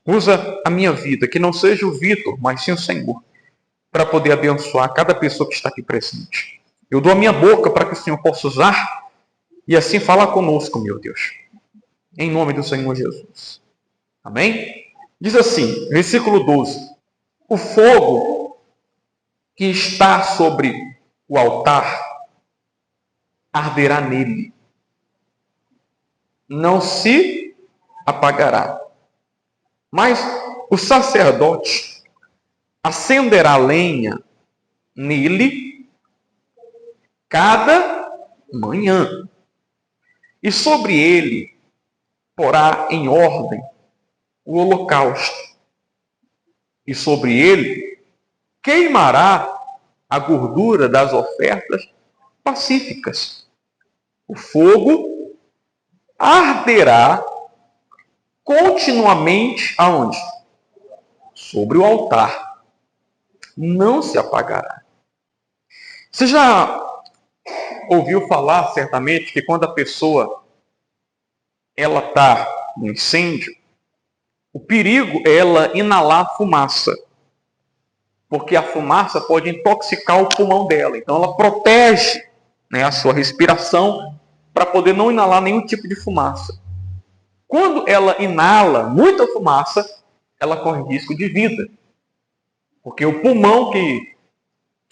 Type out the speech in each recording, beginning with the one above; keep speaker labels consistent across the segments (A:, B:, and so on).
A: Usa a minha vida, que não seja o Vitor, mas sim o Senhor, para poder abençoar cada pessoa que está aqui presente. Eu dou a minha boca para que o Senhor possa usar e assim falar conosco, meu Deus. Em nome do Senhor Jesus. Amém? Diz assim, versículo 12. O fogo que está sobre o altar arderá nele. Não se apagará. Mas o sacerdote acenderá lenha nele cada manhã. E sobre ele porá em ordem o holocausto. E sobre ele queimará a gordura das ofertas pacíficas. O fogo arderá continuamente aonde? Sobre o altar. Não se apagará. Você já ouviu falar, certamente, que quando a pessoa ela está no incêndio, o perigo é ela inalar fumaça. Porque a fumaça pode intoxicar o pulmão dela. Então ela protege, né, a sua respiração para poder não inalar nenhum tipo de fumaça. Quando ela inala muita fumaça, ela corre risco de vida. Porque o pulmão, que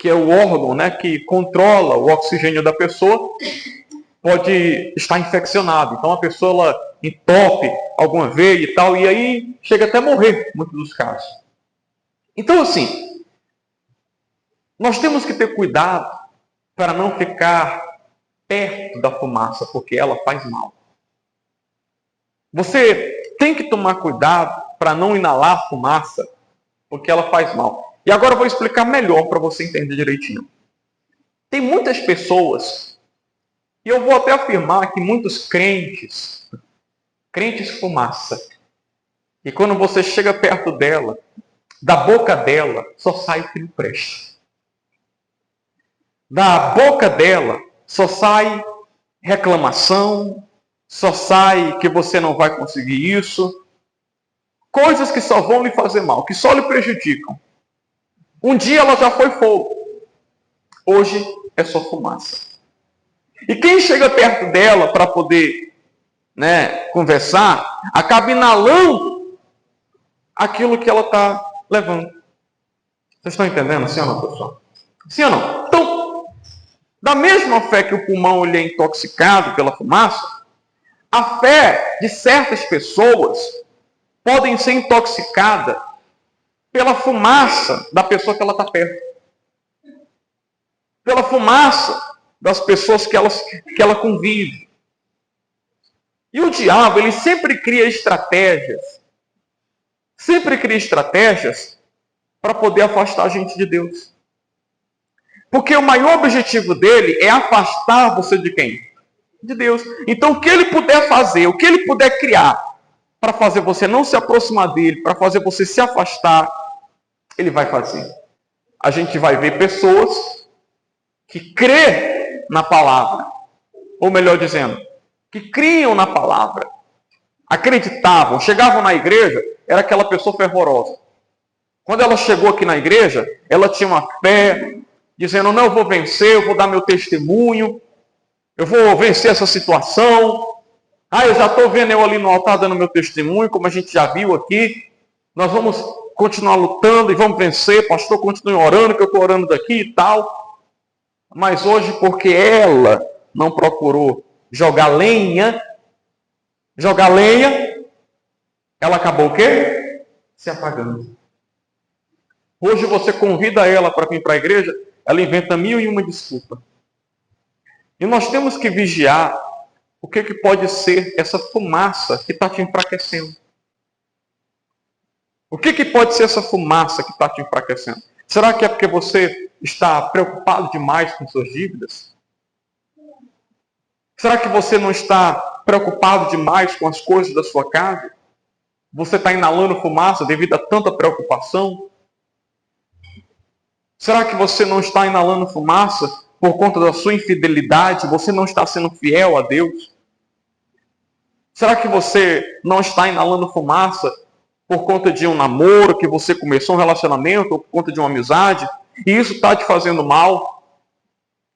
A: é o órgão, né, que controla o oxigênio da pessoa, pode estar infeccionado. Então a pessoa ela entope alguma veia e tal, e aí chega até a morrer, em muitos dos casos. Então assim, nós temos que ter cuidado para não ficar perto da fumaça, porque ela faz mal. Você tem que tomar cuidado para não inalar fumaça, porque ela faz mal. E agora eu vou explicar melhor para você entender direitinho. Tem muitas pessoas, e eu vou até afirmar que muitos crentes fumaça, e quando você chega perto dela, da boca dela só sai o que não presta. Da boca dela só sai reclamação, só sai que você não vai conseguir isso. Coisas que só vão lhe fazer mal, que só lhe prejudicam. Um dia ela já foi fogo. Hoje é só fumaça. E quem chega perto dela para poder, né, conversar, acaba inalando aquilo que ela está levando. Vocês estão entendendo, sim ou não, pessoal? Sim ou não? Então, da mesma fé que o pulmão ele é intoxicado pela fumaça, a fé de certas pessoas podem ser intoxicadas pela fumaça da pessoa que ela está perto. Pela fumaça das pessoas que ela convive. E o diabo, ele sempre cria estratégias. Sempre cria estratégias para poder afastar a gente de Deus. Porque o maior objetivo dele é afastar você de quem? De Deus. Então, o que ele puder fazer, o que ele puder criar para fazer você não se aproximar dele, para fazer você se afastar, ele vai fazer. A gente vai ver pessoas que crê na palavra, ou melhor dizendo, que criam na palavra, acreditavam, chegavam na igreja, era aquela pessoa fervorosa. Quando ela chegou aqui na igreja, ela tinha uma fé, dizendo, não, eu vou vencer, eu vou dar meu testemunho, eu vou vencer essa situação. Ah, eu já estou vendo eu ali no altar dando meu testemunho, como a gente já viu aqui. Nós vamos continuar lutando e vamos vencer, pastor, continue orando, que eu estou orando daqui e tal. Mas hoje, porque ela não procurou jogar lenha, ela acabou o quê? Se apagando. Hoje você convida ela para vir para a igreja, ela inventa 1001 desculpa. E nós temos que vigiar o que pode ser essa fumaça que está te enfraquecendo. O que pode ser essa fumaça que está te enfraquecendo? Será que é porque você está preocupado demais com suas dívidas? Será que você não está preocupado demais com as coisas da sua casa? Você está inalando fumaça devido a tanta preocupação? Será que você não está inalando fumaça por conta da sua infidelidade? Você não está sendo fiel a Deus? Será que você não está inalando fumaça por conta de um namoro que você começou, um relacionamento, ou por conta de uma amizade, e isso está te fazendo mal,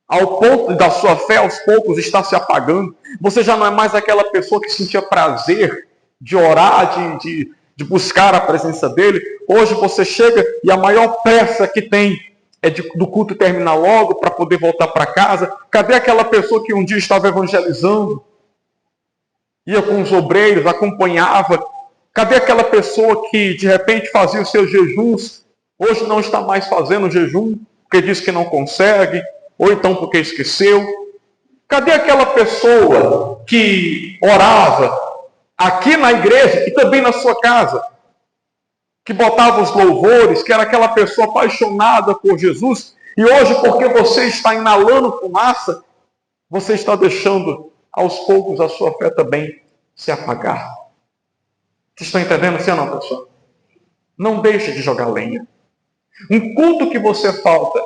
A: ao ponto da sua fé aos poucos está se apagando. Você já não é mais aquela pessoa que sentia prazer de orar, de buscar a presença dele. Hoje você chega e a maior pressa que tem é do culto terminar logo para poder voltar para casa. Cadê aquela pessoa que um dia estava evangelizando? Ia com os obreiros, acompanhava. Cadê aquela pessoa que de repente fazia os seus jejuns? Hoje não está mais fazendo jejum, porque diz que não consegue, ou então porque esqueceu. Cadê aquela pessoa que orava aqui na igreja e também na sua casa? Que botava os louvores, que era aquela pessoa apaixonada por Jesus, e hoje, porque você está inalando fumaça, você está deixando aos poucos a sua fé também se apagar. Vocês estão entendendo, sim ou não, pessoal? Não deixe de jogar lenha. Um culto que você falta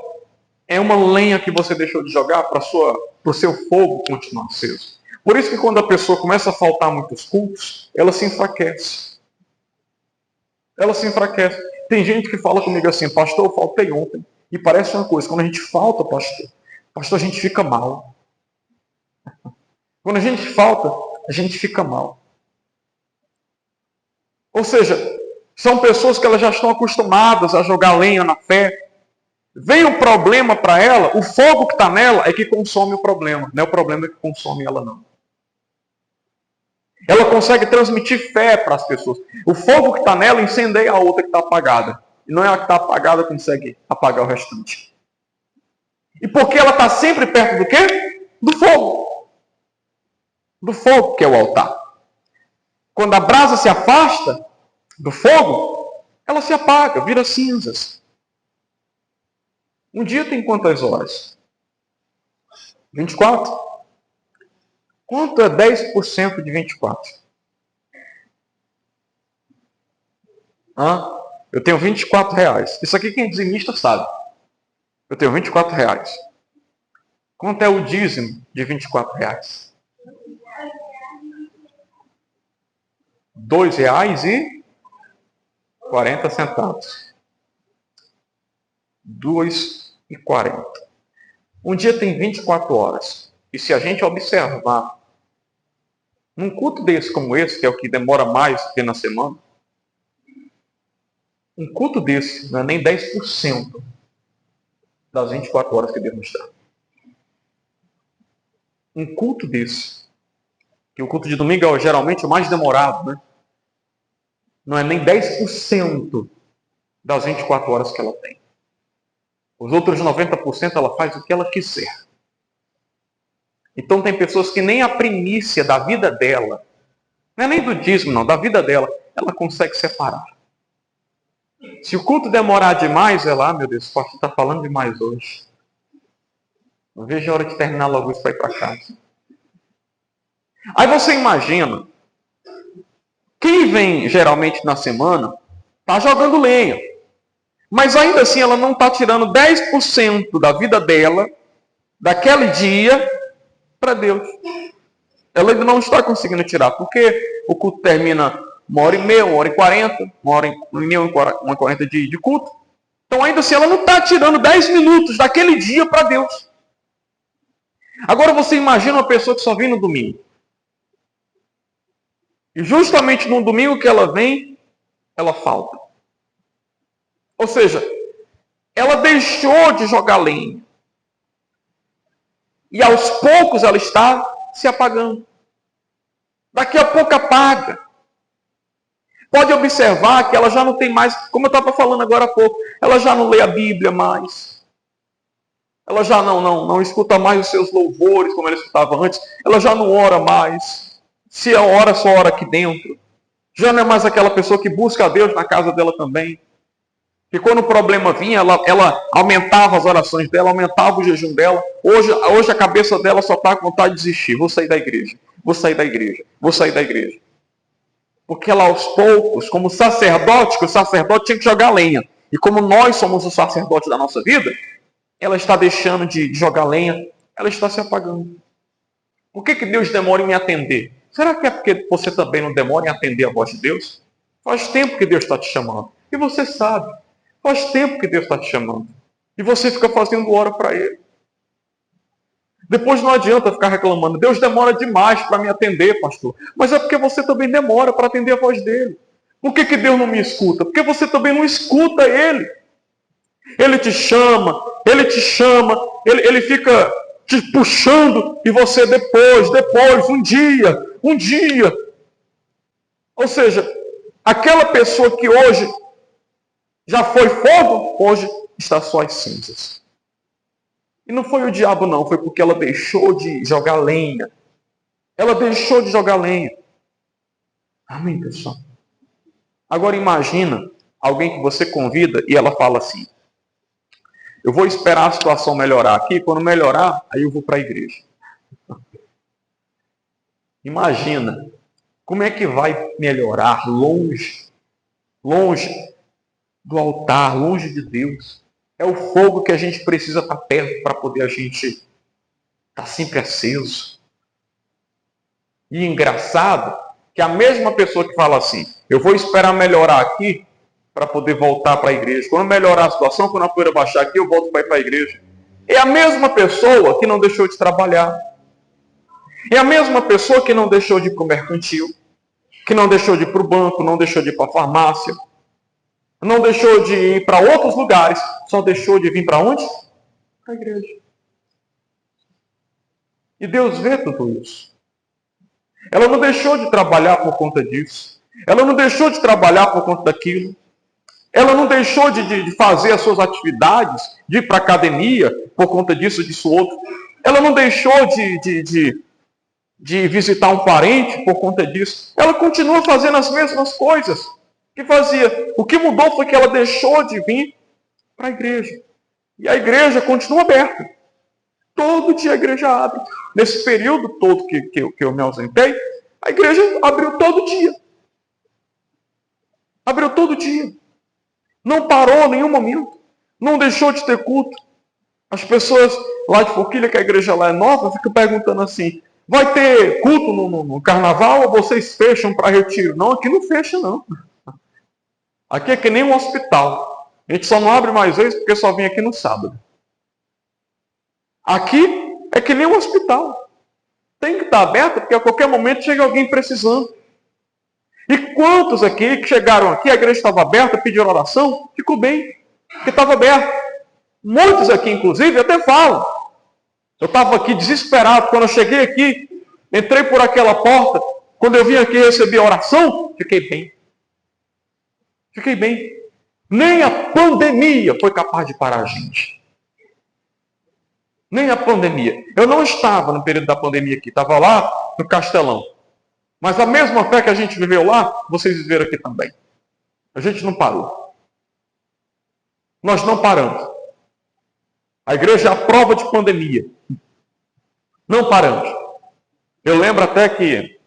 A: é uma lenha que você deixou de jogar para o seu fogo continuar aceso. Por isso que quando a pessoa começa a faltar muitos cultos, ela se enfraquece. Ela se enfraquece. Tem gente que fala comigo assim, pastor, eu faltei ontem. E parece uma coisa, quando a gente falta, pastor, a gente fica mal. Quando a gente falta, a gente fica mal. Ou seja, são pessoas que elas já estão acostumadas a jogar lenha na fé. Vem um problema para ela, o fogo que está nela é que consome o problema. Não é o problema que consome ela, não. Ela consegue transmitir fé para as pessoas. O fogo que está nela incendeia a outra que está apagada. E não é a que está apagada que consegue apagar o restante. E porque ela está sempre perto do quê? Do fogo. Do fogo que é o altar. Quando a brasa se afasta do fogo, ela se apaga, vira cinzas. Um dia tem quantas horas? 24? Quanto é 10% de 24? Eu tenho 24 reais. Isso aqui quem é dizimista sabe. Eu tenho 24 reais. Quanto é o dízimo de 24 reais? R$2,40. 2,40. Um dia tem 24 horas. E se a gente observar, num culto desse como esse, que é o que demora mais do que na semana, um culto desse não é nem 10% das 24 horas que Deus nos dá. Um culto desse, que o culto de domingo é geralmente o mais demorado, né? Não é nem 10% das 24 horas que ela tem. Os outros 90% ela faz o que ela quiser. Então tem pessoas que nem a primícia da vida dela, não é nem do dízimo não, da vida dela, ela consegue separar. Se o culto demorar demais, ela, meu Deus, o pastor está falando demais hoje. Não vejo a hora de terminar logo isso para ir para casa. Aí você imagina, quem vem geralmente na semana, está jogando lenha. Mas ainda assim ela não está tirando 10% da vida dela, daquele dia, para Deus. Ela ainda não está conseguindo tirar, porque o culto termina 1h30, 1h40, 1h40 de culto. Então ainda assim ela não está tirando 10 minutos daquele dia para Deus. Agora você imagina uma pessoa que só vem no domingo. E justamente no domingo que ela vem, ela falta. Ou seja, ela deixou de jogar lenha. E aos poucos ela está se apagando. Daqui a pouco apaga. Pode observar que ela já não tem mais, como eu estava falando agora há pouco, ela já não lê a Bíblia mais. Ela já não escuta mais os seus louvores como ela escutava antes. Ela já não ora mais. Se ora, só ora aqui dentro. Já não é mais aquela pessoa que busca a Deus na casa dela também. E quando o problema vinha, ela aumentava as orações dela, aumentava o jejum dela. Hoje a cabeça dela só está com vontade de desistir. Vou sair da igreja. Vou sair da igreja. Vou sair da igreja. Porque ela aos poucos, como sacerdote, que o sacerdote tinha que jogar lenha. E como nós somos o sacerdote da nossa vida, ela está deixando de jogar lenha. Ela está se apagando. Por que Deus demora em me atender? Será que é porque você também não demora em atender a voz de Deus? Faz tempo que Deus está te chamando. E você sabe. Faz tempo que Deus está te chamando. E você fica fazendo hora para Ele. Depois não adianta ficar reclamando. Deus demora demais para me atender, pastor. Mas é porque você também demora para atender a voz dele. Por que Deus não me escuta? Porque você também não escuta Ele. Ele te chama, ele fica te puxando e você depois, um dia. Ou seja, aquela pessoa que hoje já foi fogo, hoje está só as cinzas. E não foi o diabo não, foi porque ela deixou de jogar lenha. Ela deixou de jogar lenha. Amém, pessoal? Agora imagina alguém que você convida e ela fala assim: eu vou esperar a situação melhorar aqui, quando melhorar, aí eu vou para a igreja. Imagina, como é que vai melhorar longe do altar, longe de Deus? É o fogo que a gente precisa estar perto para poder a gente estar sempre aceso. E engraçado que a mesma pessoa que fala assim, eu vou esperar melhorar aqui para poder voltar para a igreja. Quando melhorar a situação, quando a poeira baixar aqui, eu volto para ir para a igreja. É a mesma pessoa que não deixou de trabalhar. É a mesma pessoa que não deixou de ir para o mercantil, que não deixou de ir para o banco, não deixou de ir para a farmácia, não deixou de ir para outros lugares, só deixou de vir para onde? Para a igreja. E Deus vê tudo isso. Ela não deixou de trabalhar por conta disso. Ela não deixou de trabalhar por conta daquilo. Ela não deixou de fazer as suas atividades, de ir para a academia por conta disso, disso, outro. Ela não deixou de visitar um parente por conta disso. Ela continua fazendo as mesmas coisas que fazia. O que mudou foi que ela deixou de vir para a igreja. E a igreja continua aberta. Todo dia a igreja abre. Nesse período todo que eu me ausentei, a igreja abriu todo dia. Abriu todo dia. Não parou em nenhum momento. Não deixou de ter culto. As pessoas lá de Forquilha, que a igreja lá é nova, ficam perguntando assim, vai ter culto no carnaval ou vocês fecham para retiro? Não, aqui não fecha não. Aqui é que nem um hospital. A gente só não abre mais vezes porque só vem aqui no sábado. Aqui é que nem um hospital. Tem que estar aberto porque a qualquer momento chega alguém precisando. E quantos aqui que chegaram aqui, a igreja estava aberta, pediram oração, ficou bem, porque estava aberto. Muitos aqui, inclusive, até falam. Eu estava aqui desesperado, quando eu cheguei aqui, entrei por aquela porta, quando eu vim aqui receber a oração, fiquei bem. Fiquei bem. Nem a pandemia foi capaz de parar a gente. Nem a pandemia. Eu não estava no período da pandemia aqui, estava lá no Castelão. Mas a mesma fé que a gente viveu lá, vocês viveram aqui também. A gente não parou. Nós não paramos. A igreja é a prova de pandemia. Não paramos. Eu lembro até que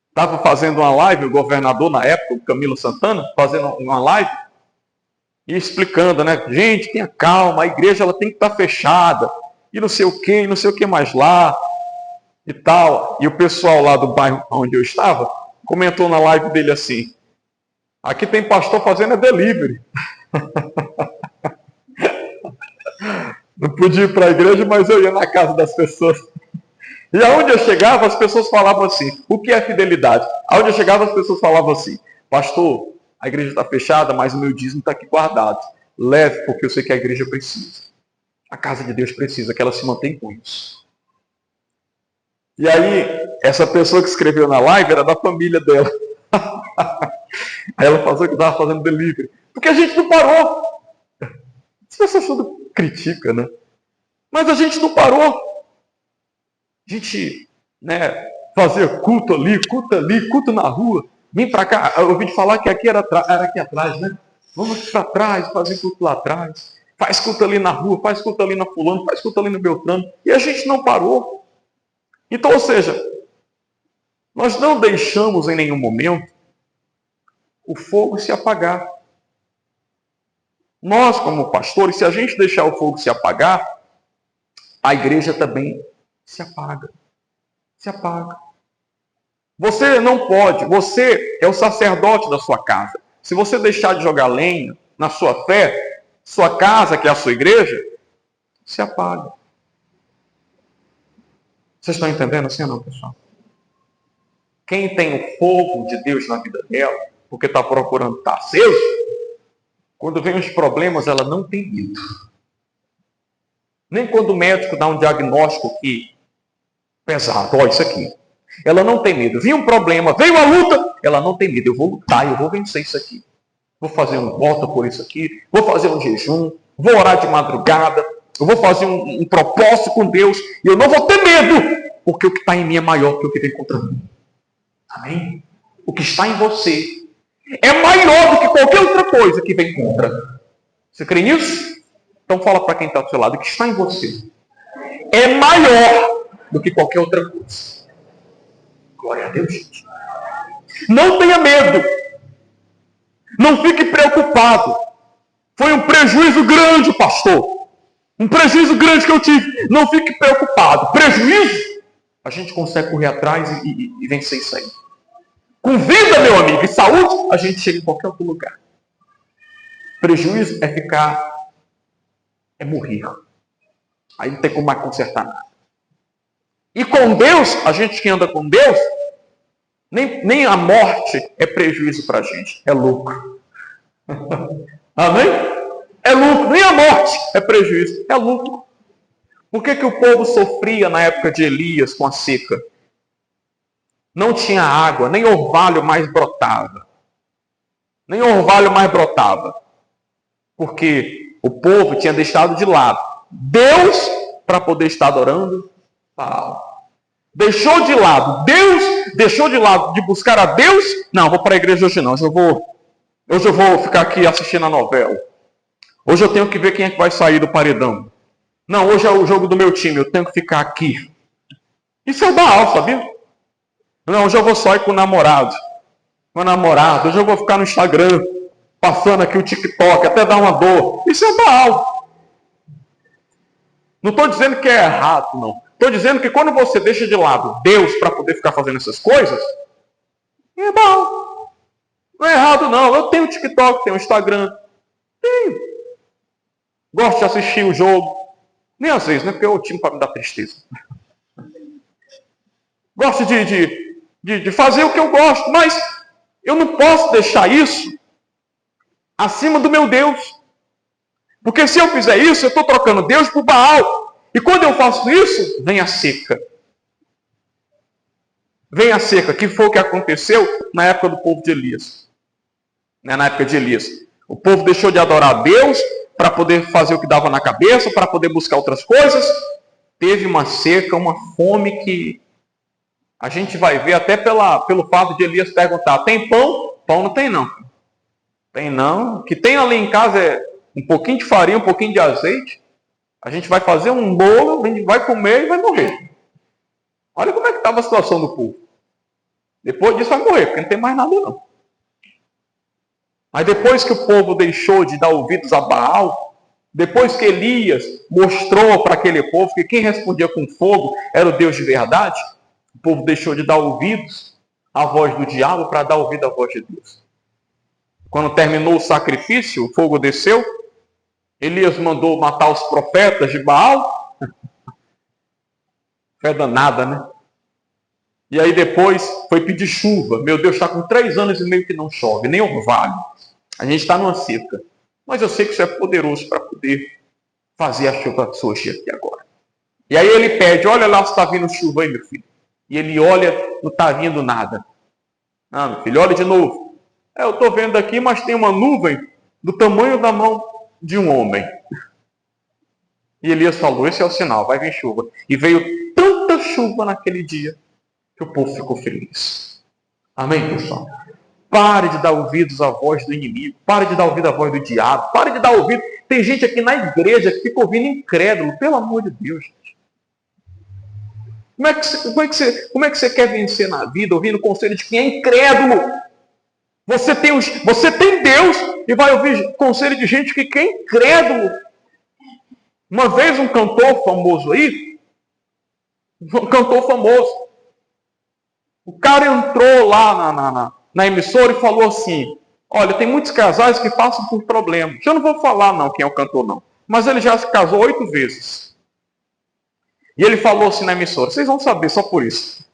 A: estava fazendo uma live, o governador na época, o Camilo Santana, fazendo uma live e explicando, né? Gente, tenha calma, a igreja ela tem que estar fechada. E não sei o que mais lá. E tal. E o pessoal lá do bairro onde eu estava comentou na live dele assim, aqui tem pastor fazendo delivery. Não podia ir para a igreja, mas eu ia na casa das pessoas. E aonde eu chegava, as pessoas falavam assim, o que é fidelidade? Aonde eu chegava, as pessoas falavam assim, pastor, a igreja está fechada, mas o meu dízimo está aqui guardado. Leve, porque eu sei que a igreja precisa. A casa de Deus precisa, que ela se mantenha com isso. E aí, essa pessoa que escreveu na live era da família dela. Aí ela falou que estava fazendo delivery. Porque a gente não parou. As pessoas tudo criticam, né? Mas a gente não parou. A gente, né, fazia culto ali, culto na rua. Vim para cá, eu ouvi falar que aqui era aqui atrás, né? Vamos aqui para trás, fazer culto lá atrás. Faz culto ali na rua, faz culto ali na fulano, faz culto ali no Beltrano. E a gente não parou. Então, ou seja, nós não deixamos em nenhum momento o fogo se apagar. Nós, como pastores, se a gente deixar o fogo se apagar, a igreja também se apaga. Se apaga. Você não pode, você é o sacerdote da sua casa. Se você deixar de jogar lenha na sua fé, sua casa, que é a sua igreja, se apaga. Vocês estão entendendo assim ou não, pessoal? Quem tem o fogo de Deus na vida dela, porque está procurando estar aceso, quando vem os problemas, ela não tem medo. Nem quando o médico dá um diagnóstico que pesado, ó, isso aqui. Ela não tem medo. Vinha um problema, veio a luta, ela não tem medo. Eu vou lutar, eu vou vencer isso aqui. Vou fazer um voto por isso aqui, vou fazer um jejum, vou orar de madrugada, eu vou fazer um propósito com Deus, e eu não vou ter medo, porque o que está em mim é maior que o que vem contra mim. Amém? O que está em você é maior do que qualquer outra coisa que vem contra. Você crê nisso? Então fala para quem está do seu lado, o que está em você é maior do que qualquer outra coisa. Glória a Deus, gente. Não tenha medo. Não fique preocupado. Foi um prejuízo grande, pastor. Um prejuízo grande que eu tive. Não fique preocupado. Prejuízo, a gente consegue correr atrás e vencer isso aí. Com vida, meu amigo, e saúde, a gente chega em qualquer outro lugar. Prejuízo é morrer. Aí não tem como mais consertar nada. E com Deus, a gente que anda com Deus, nem a morte é prejuízo para a gente, é lucro. Amém? É lucro, nem a morte é prejuízo, é lucro. Por que o povo sofria na época de Elias com a seca? Não tinha água, nem orvalho mais brotava. Nem orvalho mais brotava. Porque o povo tinha deixado de lado Deus para poder estar adorando Baal. Deixou de lado Deus, deixou de lado de buscar a Deus. Não, vou para a igreja hoje não. Hoje eu vou ficar aqui assistindo a novela. Hoje eu tenho que ver quem é que vai sair do paredão. Não, hoje é o jogo do meu time, eu tenho que ficar aqui. Isso é Baal, sabia? Não, hoje eu vou sair com o namorado. Hoje eu vou ficar no Instagram, passando aqui o TikTok, até dar uma dor. Isso é Baal. Não estou dizendo que é errado, não. Estou dizendo que quando você deixa de lado Deus para poder ficar fazendo essas coisas, é Baal. Não é errado, não. Eu tenho TikTok, tenho Instagram. Tenho. Gosto de assistir o jogo. Nem às vezes, né? Porque é o time para me dar tristeza. Gosto de fazer o que eu gosto, mas eu não posso deixar isso acima do meu Deus. Porque se eu fizer isso, eu estou trocando Deus por Baal. E quando eu faço isso, vem a seca. Vem a seca, que foi o que aconteceu na época do povo de Elias. Na época de Elias. O povo deixou de adorar Deus para poder fazer o que dava na cabeça, para poder buscar outras coisas. Teve uma seca, uma fome que a gente vai ver até pelo fato de Elias perguntar, tem pão? Pão não tem não. Tem não. O que tem ali em casa é um pouquinho de farinha, um pouquinho de azeite. A gente vai fazer um bolo, a gente vai comer e vai morrer. Olha como é que estava a situação do povo. Depois disso vai morrer, porque não tem mais nada não. Mas depois que o povo deixou de dar ouvidos a Baal, depois que Elias mostrou para aquele povo que quem respondia com fogo era o Deus de verdade, o povo deixou de dar ouvidos à voz do diabo para dar ouvido à voz de Deus. Quando terminou o sacrifício, o fogo desceu, Elias mandou matar os profetas de Baal. Fé danada, né? E aí depois foi pedir chuva. Meu Deus, está com 3 anos e meio que não chove, nem orvalho. A gente está numa seca. Mas eu sei que isso é poderoso para poder fazer a chuva surgir aqui agora. E aí ele pede, olha lá se está vindo chuva aí, meu filho. E ele olha, não está vindo nada. Ah, meu filho, olha de novo. Eu estou vendo aqui, mas tem uma nuvem do tamanho da mão de um homem. E Elias falou, esse é o sinal, vai vir chuva. E veio tanta chuva naquele dia que o povo ficou feliz. Amém, pessoal? Pare de dar ouvidos à voz do inimigo. Pare de dar ouvido à voz do diabo. Pare de dar ouvido. Tem gente aqui na igreja que fica ouvindo incrédulo. Pelo amor de Deus, gente. Como é que você quer vencer na vida ouvindo o conselho de quem é incrédulo? Você tem Deus e vai ouvir conselho de gente que é incrédulo. Uma vez um cantor famoso aí, O cara entrou lá na emissora e falou assim: olha, tem muitos casais que passam por problemas. Eu não vou falar não quem é o cantor não, mas ele já se casou 8 vezes. E ele falou assim na emissora, vocês vão saber só por isso.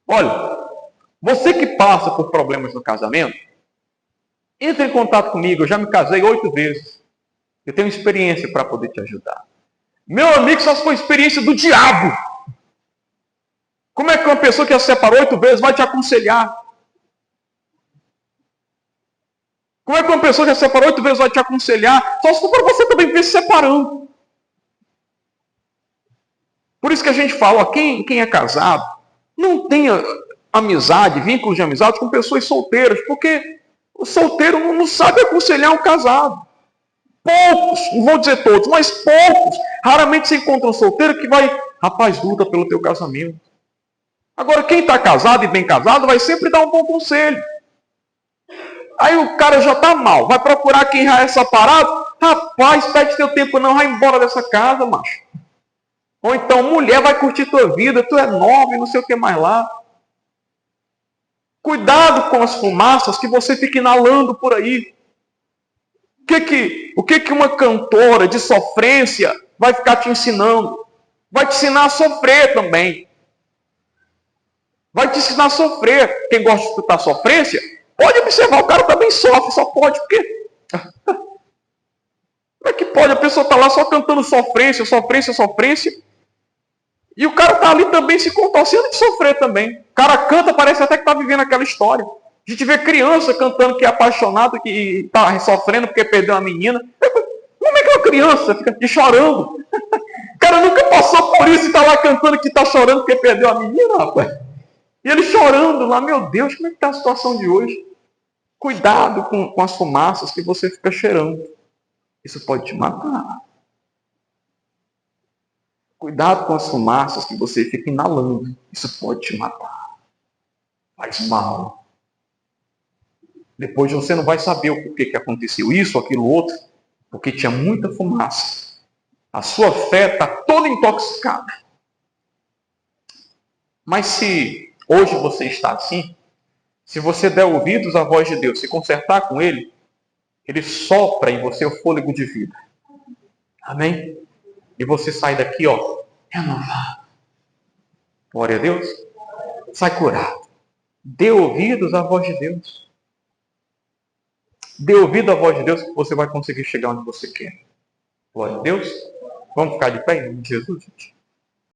A: Olha, você que passa por problemas no casamento, entre em contato comigo, eu já me casei 8 vezes. Eu tenho experiência para poder te ajudar. Meu amigo, só foi experiência do diabo. Como é que uma pessoa que já se separou 8 vezes vai te aconselhar? Como é que uma pessoa que já se separou 8 vezes vai te aconselhar? Só se for para você também ver se separando. Por isso que a gente fala, ó, quem é casado, não tenha amizade, vínculos de amizade com pessoas solteiras, porque o solteiro não sabe aconselhar um casado. Poucos, não vou dizer todos, mas poucos. Raramente se encontra um solteiro que vai, rapaz, luta pelo teu casamento. Agora, quem está casado e bem casado vai sempre dar um bom conselho. Aí o cara já está mal, vai procurar quem já é separado. Rapaz, perde teu tempo não, vai embora dessa casa, macho. Ou então, mulher, vai curtir tua vida, tu é nova e não sei o que mais lá. Cuidado com as fumaças que você fica inalando por aí. O que uma cantora de sofrência vai ficar te ensinando? Vai te ensinar a sofrer também. Vai te ensinar a sofrer. Quem gosta de escutar sofrência, pode observar, o cara também sofre, só pode, porque... Como é que pode? A pessoa está lá só cantando sofrência, sofrência, sofrência. E o cara está ali também se contorcendo de sofrer também. O cara canta, parece até que está vivendo aquela história. A gente vê criança cantando que é apaixonado, que está sofrendo porque perdeu uma menina. Como é que uma criança fica chorando? O cara nunca passou por isso e está lá cantando que está chorando porque perdeu a menina, rapaz. E ele chorando lá, meu Deus, como é que está a situação de hoje? Cuidado com as fumaças que você fica cheirando. Isso pode te matar. Cuidado com as fumaças que você fica inalando. Isso pode te matar. Faz mal. Depois você não vai saber o porquê que aconteceu isso, aquilo, outro, porque tinha muita fumaça. A sua fé está toda intoxicada. Mas se hoje você está assim, se você der ouvidos à voz de Deus, se consertar com Ele, Ele sopra em você o fôlego de vida. Amém? E você sai daqui, ó, renovado. Glória a Deus. Sai curado. Dê ouvidos à voz de Deus. Dê ouvido à voz de Deus que você vai conseguir chegar onde você quer. Glória a Deus. Vamos ficar de pé em nome de Jesus, gente.